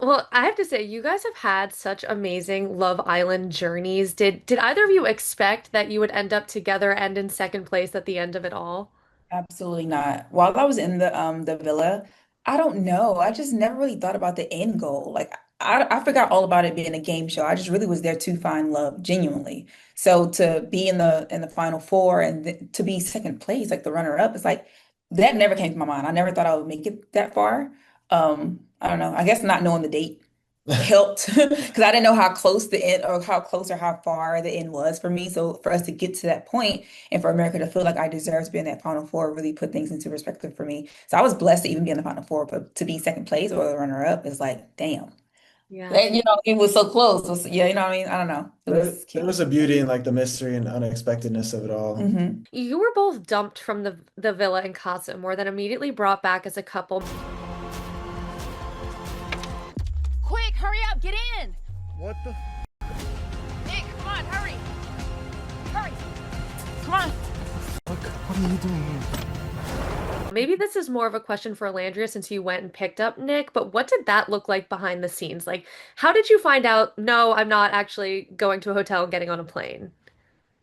Well, I have to say, you guys have had such amazing Love Island journeys. Did either of you expect that you would end up together and in second place at the end of it all? Absolutely not. While I was in the villa, I don't know. I just never really thought about the end goal. Like I forgot all about it being a game show. I just really was there to find love, genuinely. So to be in the final four and th to be second place, like the runner up, it's like that never came to my mind. I never thought I would make it that far. I don't know. I guess not knowing the date helped because I didn't know how close the end or how close or how far the end was for me. So for us to get to that point and for America to feel like I deserve to be in that Final Four really put things into perspective for me. So I was blessed to even be in the Final Four, but to be second place or the runner up is like, damn. Yeah. And, it was so close. Yeah, you know what I mean? I don't know. It was There cute. was a beauty in like the mystery and unexpectedness of it all. You were both dumped from the villa in Casa Amor, then immediately brought back as a couple. Quick, hurry up, get in! What the? Nick, come on, hurry! Hurry! Come on! What are you doing here? Maybe this is more of a question for Olandria since you went and picked up Nick, but what did that look like behind the scenes? Like, how did you find out, no, I'm not actually going to a hotel and getting on a plane?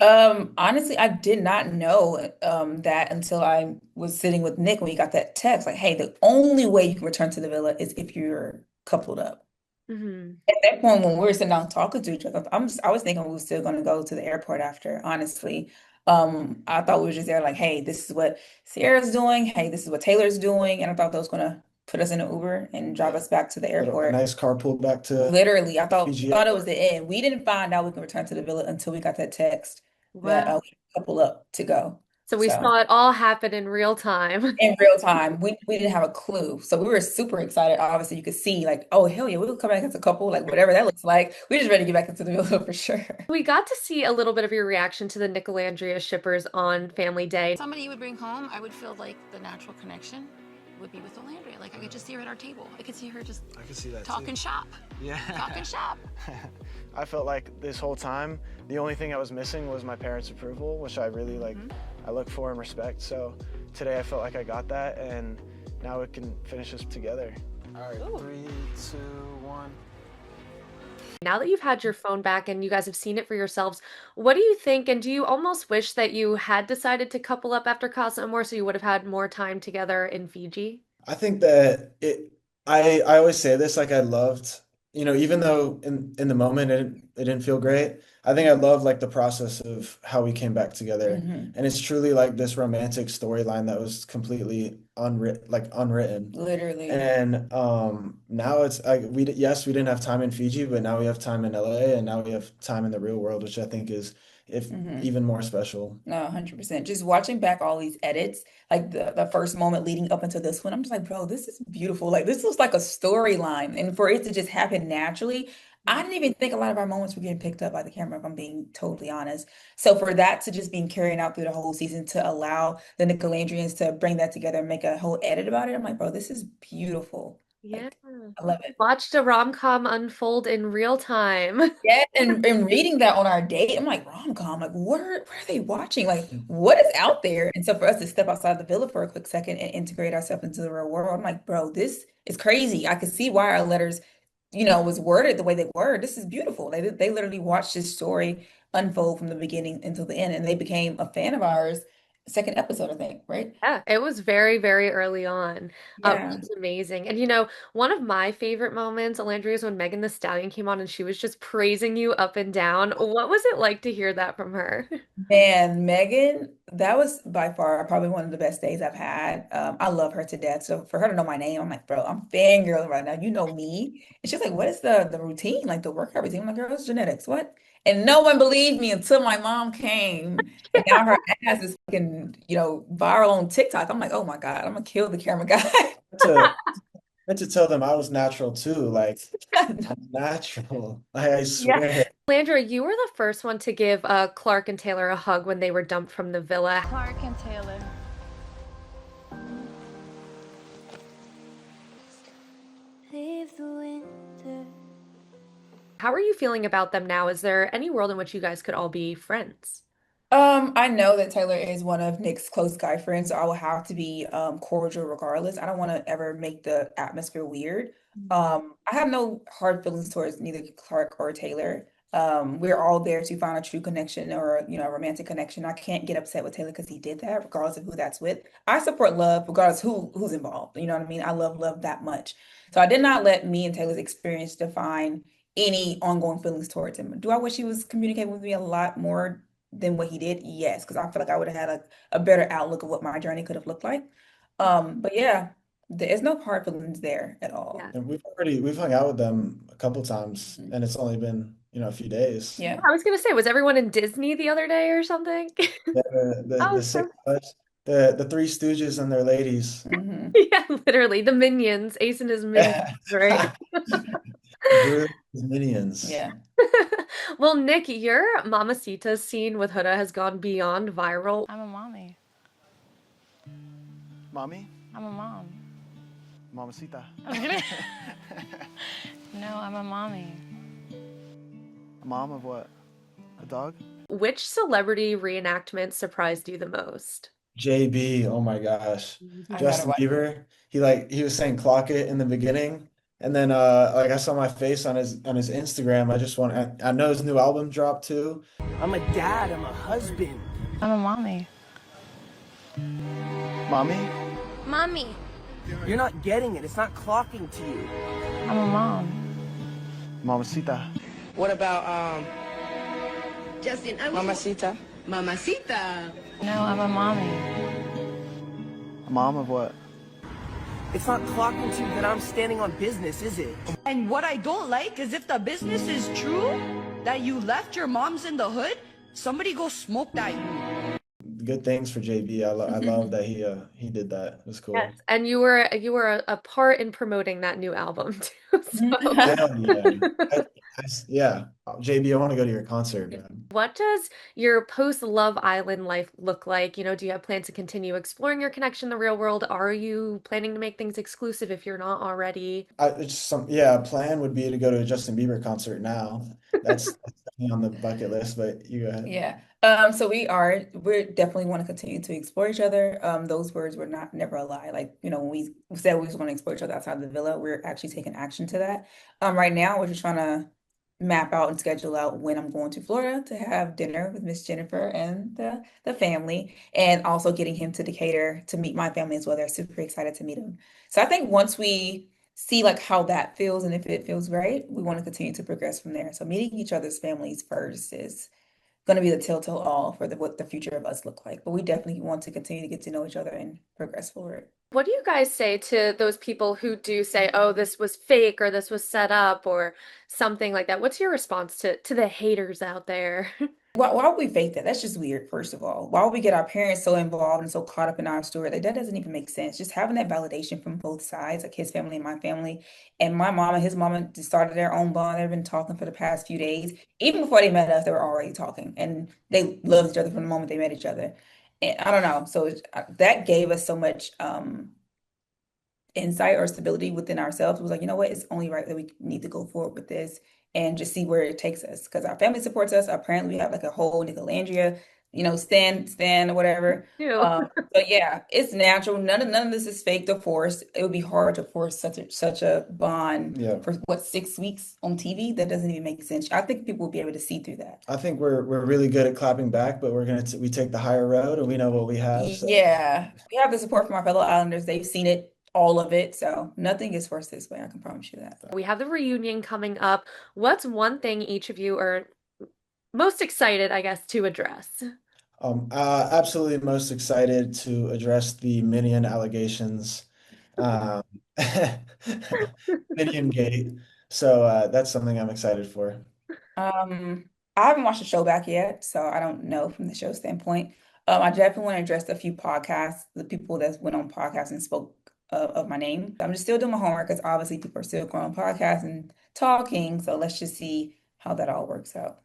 Honestly, I did not know that until I was sitting with Nick when he got that text, like, hey, the only way you can return to the villa is if you're coupled up. Hmm. At that point, when we were sitting down talking to each other, I was thinking we were still going to go to the airport after, honestly. I thought we were just there like, hey, this is what Sierra's doing. Hey, this is what Taylor's doing. And I thought that was going to put us in an Uber and drive us back to the A airport. nice carpool back to Literally, Fiji. thought it was the end. We didn't find out we can return to the villa until we got that text that Wow. we had a couple up to go. So we So saw it all happen in real time. in real time, we didn't have a clue. So we were super excited. Obviously, you could see like, oh hell yeah, we'll come back as a couple, like whatever that looks like. We just ready to get back into the villa for sure. We got to see a little bit of your reaction to the Nicolandria shippers on Family Day. Somebody you would bring home, I would feel like the natural connection would be with Olandria. Like I could just see her at our table. I could see her just I can see that talking too. shop. Yeah. Talking shop. I felt like this whole time, the only thing I was missing was my parents' approval, which I really like, I look for and respect. So today I felt like I got that, and now we can finish this together. All right, Ooh. 3, 2, 1. Now that you've had your phone back and you guys have seen it for yourselves, what do you think? And do you almost wish that you had decided to couple up after Casa Amor so you would have had more time together in Fiji? I think that I always say this, like I loved, even though in the moment it didn't feel great, I think I love like the process of how we came back together. Hmm. And it's truly like this romantic storyline that was completely unwritten. Literally. And now it's like yes, we didn't have time in Fiji, but now we have time in LA and now we have time in the real world, which I think is if Hmm. even more special. No, 100%. Just watching back all these edits, like the first moment leading up into this one, I'm just like, bro, this is beautiful. Like this looks like a storyline. And for it to just happen naturally, I didn't even think a lot of our moments were getting picked up by the camera, if I'm being totally honest. So for that to just be carrying out through the whole season to allow the Nicolandrians to bring that together and make a whole edit about it, I'm like, bro, this is beautiful. Yeah. Like, I love it. Watched a rom-com unfold in real time. Yeah, and reading that on our date, I'm like, rom-com, like where are they watching? Like, what is out there? And so for us to step outside the villa for a quick second and integrate ourselves into the real world, I'm like, bro, this is crazy. I could see why our letters, was worded the way they were. This is beautiful. They literally watched this story unfold from the beginning until the end, and they became a fan of ours. Second episode, I think, right? Yeah, it was very, very early on. Yeah. It's amazing. And one of my favorite moments, Olandria, is when Megan the Stallion came on and she was just praising you up and down. What was it like to hear that from her? Man, Megan, that was by far probably one of the best days I've had. I love her to death. So for her to know my name, I'm like, bro, I'm fangirling right now. You know me. And she's like, what is the routine? Like the workout routine? I'm like, girl, it's genetics. What? And no one believed me until my mom came. And now her ass is fucking, viral on TikTok. I'm like, oh my God, I'm gonna kill the camera guy. To to tell them I was natural too, like I'm natural. I Yeah. swear. Landra, you were the first one to give Clark and Taylor a hug when they were dumped from the villa. Clark and Taylor. Leave the winter. How are you feeling about them now? Is there any world in which you guys could all be friends? I know that Taylor is one of Nick's close guy friends, so I will have to be cordial regardless. I don't want to ever make the atmosphere weird. I have no hard feelings towards neither Clark or Taylor. We're all there to find a true connection or, a romantic connection. I can't get upset with Taylor because he did that, regardless of who that's with. I support love regardless who's involved. You know what I mean? I love love that much. So I did not let me and Taylor's experience define any ongoing feelings towards him. Do I wish he was communicating with me a lot more than what he did? Yes, because I feel like I would have had a better outlook of what my journey could have looked like. But yeah, there's no hard feelings there at all. Yeah. And we've hung out with them a couple times, Mhm. and it's only been, a few days. Yeah, Yeah. I was gonna say, was everyone in Disney the other day or something? The Oh, Six so Flags, the Three Stooges and their ladies. Hmm. yeah, literally the minions, Ace and his minions, right? Gru Minions. Yeah. Well, Nick, your Mamacita scene with Huda has gone beyond viral. I'm a mommy. Mommy, I'm a mom. mamacita. I'm kidding. No, I'm a mommy. A mom of what? A dog? Which celebrity reenactment surprised you the most? JB, oh my gosh. I gotta Justin watch. Bieber, he was saying clock it in the beginning. And then like I saw my face on his Instagram. I know his new album dropped too. I'm a dad, I'm a husband. I'm a mommy. Mommy? Mommy. You're not getting it, it's not clocking to you. I'm a mom. Mamacita. What about Justin? Mamacita. Mamacita. No, I'm a mommy. A mom of what? It's not clocking to you that I'm standing on business, is it? And what I don't like is if the business is true, that you left your moms in the hood, somebody go smoke that you. Good things for JB. I love that he did that. It was cool. Yes, and you were a part in promoting that new album too. So, Hell yeah. Yeah. JB, I want to go to your concert, man. what does your post Love Island life look like? Do you have plans to continue exploring your connection in the real world? Are you planning to make things exclusive if you're not already? A plan would be to go to a Justin Bieber concert now. That's definitely on the bucket list, but you go ahead. Yeah. So we definitely want to continue to explore each other. Those words were not never a lie. Like, when we said we was going to explore each other outside the villa, we're actually taking action to that. Right now we're just trying to map out and schedule out when I'm going to Florida to have dinner with Miss Jennifer and the family, and also getting him to Decatur to meet my family as well. They're super excited to meet him. So I think once we see like how that feels and if it feels right, we want to continue to progress from there. So meeting each other's families first is going to be the telltale all for what the future of us look like. But we definitely want to continue to get to know each other and progress forward. What do you guys say to those people who do say, "Oh, this was fake," or "This was set up," or something like that? What's your response to the haters out there? Why would we fake that? That's just weird, first of all. Why would we get our parents so involved and so caught up in our story? Like, that doesn't even make sense. Just having that validation from both sides, like his family and my family. And my mom and his mama just started their own bond. They've been talking for the past few days. Even before they met us, they were already talking. And they loved each other from the moment they met each other. And I don't know. So that gave us so much insight or stability within ourselves. It was like, you know what, it's only right that we need to go forward with this and just see where it takes us. Because our family supports us. Apparently, we have like a whole Nicolandria, stand or whatever. Ew. So yeah, it's natural. None of this is faked or forced. It would be hard to force such a bond Yeah. for what, 6 weeks on TV? That doesn't even make sense. I think people will be able to see through that. I think we're really good at clapping back, but we take the higher road and we know what we have. So Yeah, we have the support from our fellow Islanders. They've seen it, all of it. So nothing is forced this way. I can promise you that. We have the reunion coming up. What's one thing each of you are most excited, I guess, to address? Absolutely most excited to address the Minion allegations, um, Minion Gate. So that's something I'm excited for. I haven't watched the show back yet, so I don't know from the show standpoint. I definitely want to address a few podcasts, the people that went on podcasts and spoke of my name. I'm just still doing my homework because obviously people are still going on podcasts and talking. So let's just see how that all works out.